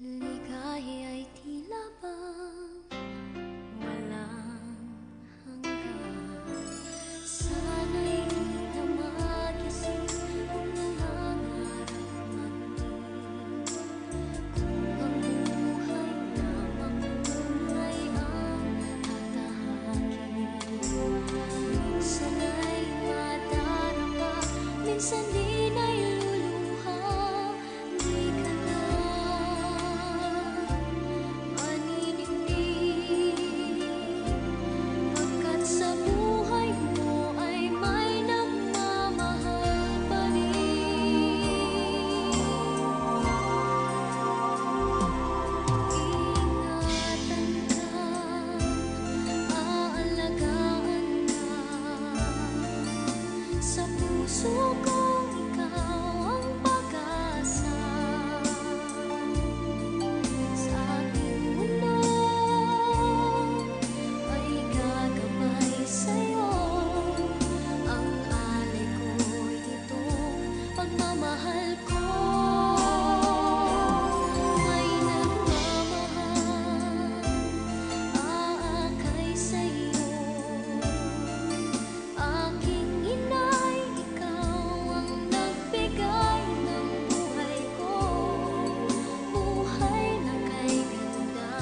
Ligaya'y tila bang walang hanggan. Sana'y di na magising kung nangangarap man din. Kung ang buhay na makulay ang tatahakin. Minsan ay madarama, minsan din ay luluha. Di ka na pagkat sa buhay mo ay may nagmamahal pa rin. Ingatan ka, aalagaan ka. Sa puso ko ikaw ang pag-asa. Sa aking mundo ay gagabay sa'yo. Ang alay ko'y itong pagmamahal ko. May nagmamahal, aakay sa'yo. Aking inay, ikaw ang nagbigay ng buhay ko. Buhay na kay ganda.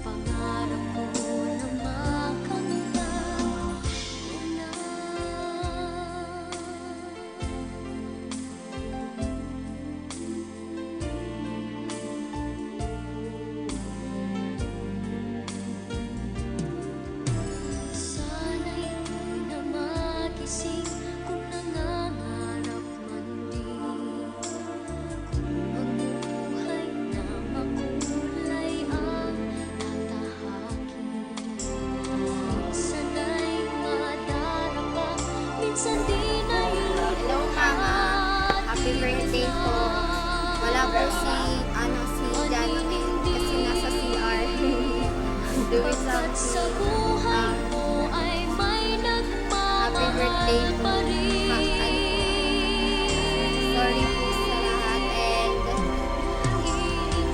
Pangarap ko na makamtan mo na. Sana'y di na magising kung nangangarap man din. Kung ang buhay na makulay ang tatahakin. Minsan ay madarama, minsan din ay Hello, Mama. Happy birthday po. Wala po si Jano kasi nasa CR. Doing pagkat sa something. buhay mo ay may Happy birthday nagmamahal po. pa rin. Sorry po sa lahat and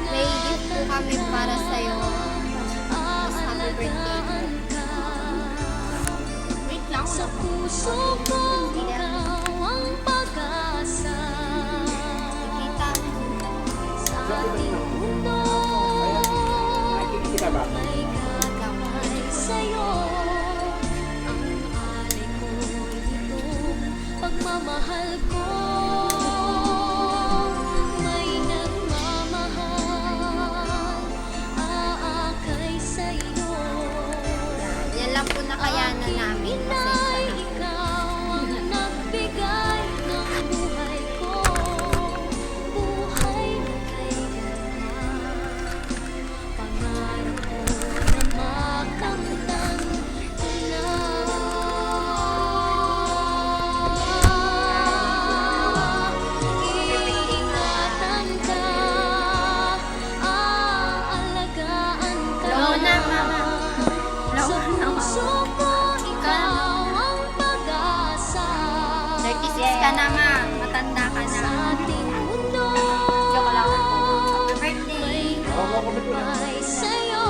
may gift po kami para sa'yo. Mas happy birthday po. Wait lang. Sa puso ko ikaw ang pag-asa. Kita. Sa ating mundo may gagawin sa'yo. Ang alay ko'y itong pagmamahal ko. May nagmamahal, aakay sa'yo. Yan lang po nakayanan namin. Pasensya Inay, na. ikaw ang nagbigay ng buhay ko. Buhay na kay ganda. Pangarap ko na makamtan mo na. Ingatan ka, aalagaan ka. Lona, Mama. Sa Lona, puso ko ikaw ang pag-asa. 36 ka na, Ma. Matanda ka Sa na. ating mundo Joke lang po. Happy birthday. gagabay sa'yo.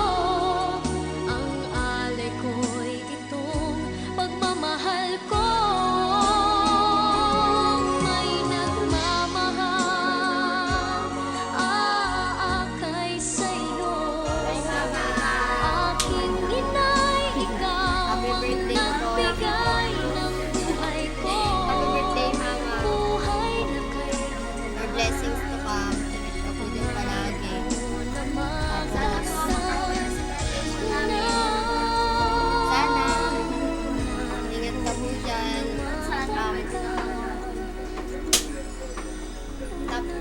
Ang alay ko'y itong pagmamahal ko. May nagmamahal, aakay sa'yo. Aking inay, ikaw Happy ang birthday po. nagbigay ng buhay ko. Happy birthday, Mama. Buhay na kay More blessings to come. Ingat ka po din palagi. Sana. Ingat ka po dyan.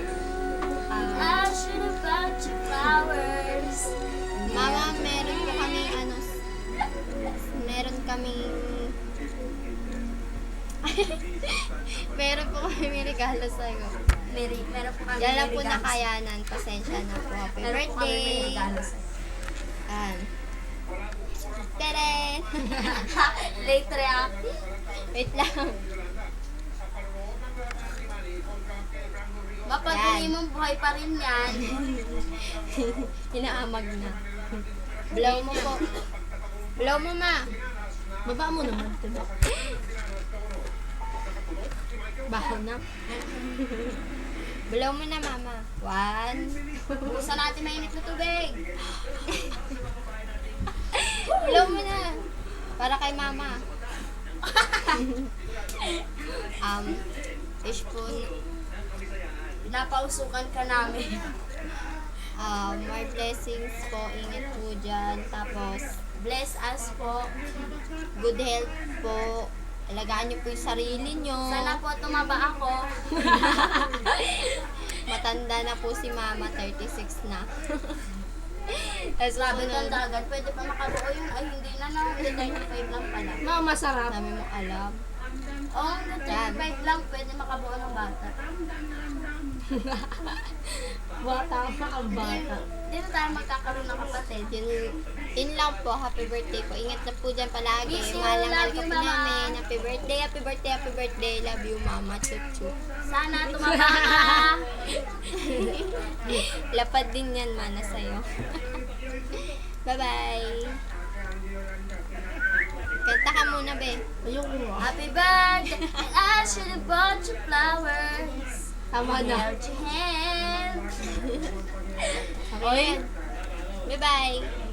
I should have bought you flowers. Mama, meron po kami meron kaming meron po kami regalo sa'yo. Meron po kami Yan lang po regalo sa'yo. nakayanan. Pasensya na po. Happy Meron po kami birthday. regalo sa'yo. Yan. Tere! Late reacting. Wait lang. Mapatuloy mong buhay pa rin yan. Inaamag na. Blow mo po. Blow mo, ma. Baba mo naman, diba? Baho na. Blow mo na, mama. 1. Buksan natin mainit na tubig. Blow mo na. Para kay mama. Teaspoon. Pinapausukan ka namin. More blessings po. Ingat po dyan. Tapos, Bless us po. good health po. Alagaan niyo po yung sarili niyo. Sana po tumaba ako. Matanda na po si mama. 36 na. Tapos Grabe sunod, kang dagat. Pwede pa makabuo yun. Ay, hindi na na. 35 lang pala. Ma, masarap. dami mo alam. Oo, 35 lang. Pwede makabuo ng bata. Bata pa ang bata. Hindi na tayo magkakaroon ng kapatid. Yun lang po. Happy birthday po. Ingat na po dyan palagi. Miss you. Mahal na mahal Love ka you, po Mama. namin. Happy birthday, happy birthday, happy birthday. Love you, mama. Chup chup. Sana tumaba ka. Lapad din yan, mana sa'yo. Bye-bye. Kanta ka muna, be. Ayoko nga. Happy birthday. And I should have bought you flowers. Tama na. Held your hand. Okay. Bye-bye.